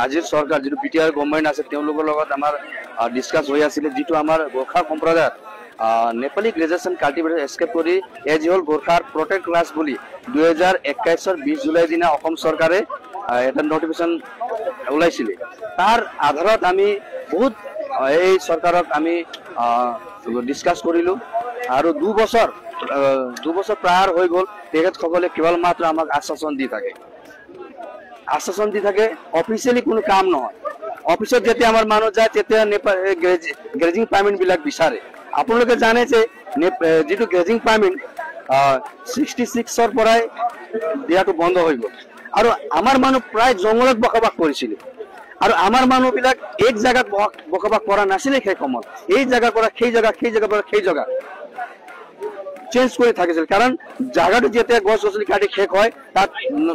আজিৰ চৰকাৰ যিটো বিটিআৰ গভৰ্নমেন্ট আছে তেওঁলোকৰ লগত আমাৰ ডিসকাস হৈ আছিল যিটো আমাৰ গোৰ্খা সম্প্ৰদায়ত নেপালী গ্ৰেজুৱেশ্যন কাল্টিভেটৰ এস্কেপ কৰি এজ হল গোৰ্খাৰ প্ৰটেক্ট ক্লাছ বুলি 2021 20 জুলাই দিনা অসম চৰকাৰে এটা নোটিফিকেশন ওলাইছিল। তাৰ আধাৰত আমি বহুত এই চৰকাৰক আমি ডিসকাস কৰিলো আৰু 2 বছৰ প্ৰায় হৈ গ'ল। তেখেতসকলে কেৱল মাত্ৰ আমাক আশ্বাসন দি থাকে অফিচিয়ালি কোনো কাম নহয়। অফিসত যেতিয়া আমাৰ মানুহ যায় তেতিয়া গ্ৰেজিং পাৰ্মিট বিলাক বিচাৰে। আপোনালোকে জানে যে যেটো গ্ৰেজিং পাৰ্মিট 66 পৰাই দিয়াটো বন্ধ হৈ গ'ল আৰু আমাৰ মানুহ প্ৰায় জংগলত বসবাস কৰিছিল আৰু আমাৰ মানুহ বিলাক এক জায়গাত বসবাস কৰা নাছিল। সেই সময়ত এই জায়গা পৰা সেই জায়গা পৰা সেই জায়গা চেঞ্জ কৰি থাকিছিল কাৰণ জায়গাটো যেতিয়া গছ গছনি কাটি শেষ হয় তাত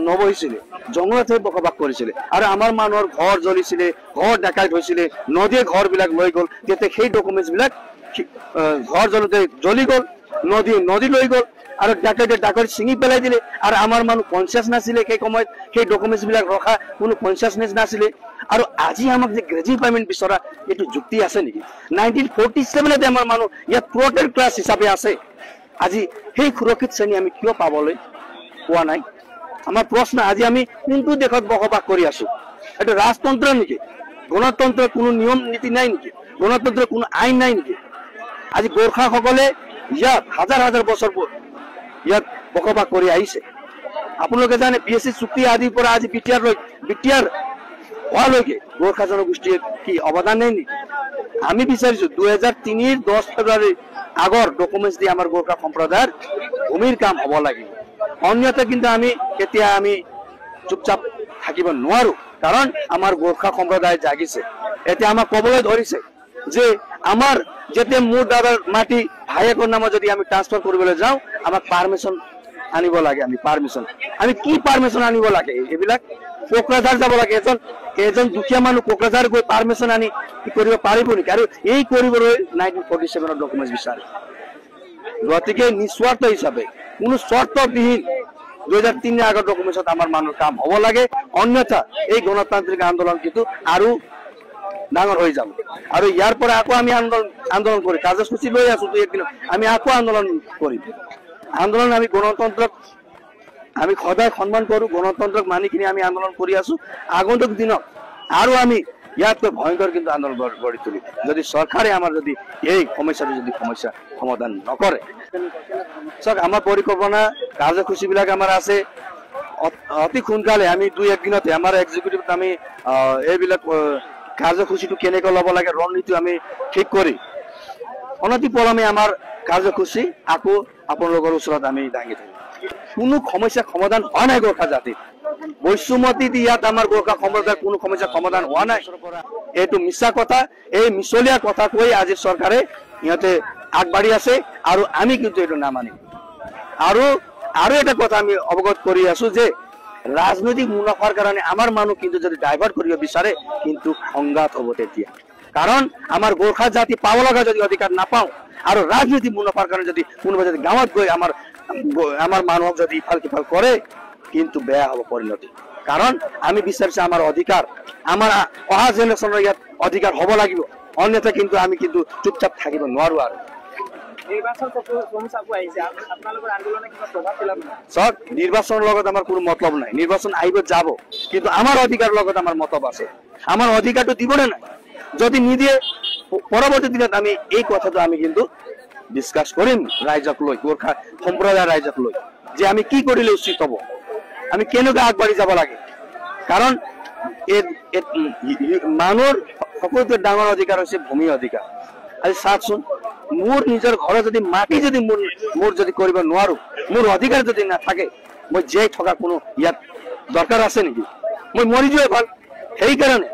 নবহিছিল, জংগলত বসবাস কৰিছিল আৰু আমাৰ মানুহৰ ঘৰ জ্বলিছিল, ঘৰ ডাকাইত হৈছিল, নদীয়ে ঘৰ বিলাক লৈ গ'ল। তেতিয়া সেই ডকুমেন্টছ বিলাক ঘৰ জ্বলোতে জ্বলি গ'ল, নদী লৈ গ'ল আৰু ডাকাইতে ছিঙি পেলাই দিলে আৰু আমাৰ মানুহ কনচিয়াছ নাছিলে। সেই সময়ত সেই ডকুমেন্টছ বিলাক ৰখা কোনো কনচিয়াছনেছ নাছিলে। আৰু আজি আমাক যে গ্ৰেজিং পাৰ্মিট বিচৰা এইটো যুক্তি আছে নেকি? 1947 আমাৰ মানুহ ইয়াত প্ৰটেক্ট ক্লাছ হিচাপে আছে। আজি সেই সুৰক্ষিত শ্ৰেণী আমি কিয় পাবলৈ পোৱা নাই? আমাৰ প্ৰশ্ন, আজি আমি কোনটো দেশত বসবাস কৰি আছো? এটা ৰাজতন্ত্ৰ নেকি? গণতন্ত্ৰৰ কোনো নিয়ম নীতি নাই নেকি? গণতন্ত্ৰৰ কোনো আইন নাই নেকি? আজি গোৰ্খাসকলে ইয়াত হাজাৰ বছৰ ইয়াত বসবাস কৰি আহিছে। আপোনালোকে জানে BSC চুক্তি আদিৰ পৰা আজি বিটিআৰ হোৱালৈকে গোৰ্খা জনগোষ্ঠীৰ কি অৱদান নাই নেকি? আমি বিচাৰিছো 2003 10 ফেব্ৰুৱাৰী আগৰ ডকুমেন্টছ দি আমাৰ গোৰ্খা সম্প্ৰদায়ৰ ভূমিৰ কাম হ'ব লাগিব। অন্যথা কিন্তু আমি কেতিয়া আমি চুপচাপ থাকিব নোৱাৰো কাৰণ আমাৰ গোৰ্খা সম্প্ৰদায় জাগিছে। এতিয়া আমাক ক'বলৈ ধৰিছে যে আমাৰ যেতিয়া মোৰ দাদাৰ মাটি ভাইয়েকৰ নামত যদি আমি ট্ৰান্সফাৰ কৰিবলৈ যাওঁ আমাক পাৰমিশন আনিব লাগে। আমি কি পাৰমিশন আনিব লাগে? এইবিলাক কোকৰাঝাৰ যাব লাগে। এজন দুখীয়া মানুহ কোকৰাঝাৰ গৈ পাৰমিশন আনি কি কৰিব পাৰিব নেকি? আৰু এই কৰিবলৈ 1947 ডকুমেন্টছ বিচাৰে। গতিকে নিস্বাৰ্থ হিচাপে কোনো চৰ্তবিহীন 2003 আগৰ ডকুমেন্টছত আমাৰ মানুহৰ কাম হ'ব লাগে। অন্যথা এই গণতান্ত্ৰিক আন্দোলন কিন্তু আৰু ডাঙৰ হৈ যাব আৰু ইয়াৰ পৰা আকৌ আমি আন্দোলন কৰি কাৰ্যসূচী লৈ আছো। আমি আকৌ আন্দোলন কৰিম। আমি গণতন্ত্ৰক আমি সদায় সন্মান কৰো। গণতন্ত্ৰক মানি কিনে আমি আন্দোলন কৰি আছো। আগন্তুক দিনত আৰু আমি ইয়াতকৈ ভয়ংকৰ কিন্তু আন্দোলন গঢ়ি তুলিম যদি চৰকাৰে আমাৰ যদি এই সমস্যা সমাধান নকৰে। চাওক, আমাৰ পৰিকল্পনা কাৰ্যসূচী বিলাক আমাৰ আছে। অতি সোনকালে আমি 2-1 দিনতে আমাৰ এক্সিকিউটিভত আমি এইবিলাক কাৰ্যসূচীটো কেনেকৈ ল'ব লাগে ৰণনীতি আমি ঠিক কৰি অনতিপলমে আমাৰ কাৰ্যসূচী আকৌ আপোনালোকৰ ওচৰত আমি দাঙি ধৰিম। কোনো সমস্যা সমাধান হোৱা নাই গোৰ্খা জাতিৰ। বৈষম্যতি ইয়াত আমাৰ গোৰ্খা সম্প্ৰদায়ৰ কোনো সমস্যা সমাধান হোৱা নাই। এইটো মিছা কথা। এই মিছলীয়া কথা কৈ আজি চৰকাৰে ইহঁতে আগবাঢ়ি আছে আৰু আমি কিন্তু এইটো নামানিম। আৰু এটা কথা আমি অৱগত কৰি আছো যে ৰাজনৈতিক মুনাফাৰ কাৰণে আমাৰ মানুহ কিন্তু যদি ডাইভাৰ্ট কৰিব বিচাৰে কিন্তু সংঘাত হ'ব তেতিয়া। কাৰণ আমাৰ গোৰ্খা জাতি পাব লগা যদি অধিকাৰ নাপাওঁ আৰু ৰাজনৈতিক মুনাফাৰ কাৰণে যদি কোনোবা যদি গাঁৱত গৈ আমাৰ মানুহক যদি ইফাল সিফাল কৰে কিন্তু বেয়া হ'ব পৰিণতি। কাৰণ আমি বিচাৰিছো আমাৰ অধিকাৰ, আমাৰ অহা জেনেৰেশ্যনৰ ইয়াত অধিকাৰ হ'ব লাগিব। অন্যথা কিন্তু আমি কিন্তু চুপচাপ থাকিব নোৱাৰো। আৰু চাওক, নিৰ্বাচনৰ লগত আমাৰ কোনো মতলব নাই। নিৰ্বাচন আহিব যাব কিন্তু আমাৰ অধিকাৰৰ লগত আমাৰ মতলব আছে। আমাৰ অধিকাৰটো দিবনে নাই? যদি নিদিয়ে পৰৱৰ্তী দিনত আমি এই কথাটো আমি কিন্তু ডিসকাস কৰিম ৰাইজক লৈ, গোৰ্খা সম্প্ৰদায়ৰ ৰাইজক লৈ যে আমি কি কৰিলে উচিত হ'ব, আমি কেনেকৈ আগবাঢ়ি যাব লাগে। কাৰণ মানুহৰ সকলোতকৈ ডাঙৰ অধিকাৰ হৈছে ভূমি অধিকাৰ। আজি চাওকচোন, মোৰ নিজৰ ঘৰত যদি মাটি যদি মোৰ যদি কৰিব নোৱাৰো, মোৰ অধিকাৰ যদি নাথাকে, মই জীয়াই থকা কোনো ইয়াত দৰকাৰ আছে নেকি? মই মৰি যোৱাই ভাল। সেইকাৰণে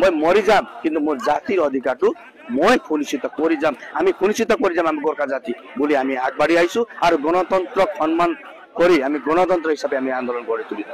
মই মৰি যাম কিন্তু মোৰ জাতিৰ অধিকাৰটো মই সুনিশ্চিত কৰি যাম। আমি সুনিশ্চিত কৰি যাম আমি গোৰ্খা জাতি বুলি আমি আগবাঢ়ি আহিছো আৰু গণতন্ত্ৰক সন্মান কৰি আমি গণতন্ত্ৰ হিচাপে আমি আন্দোলন গঢ়ি তুলিম।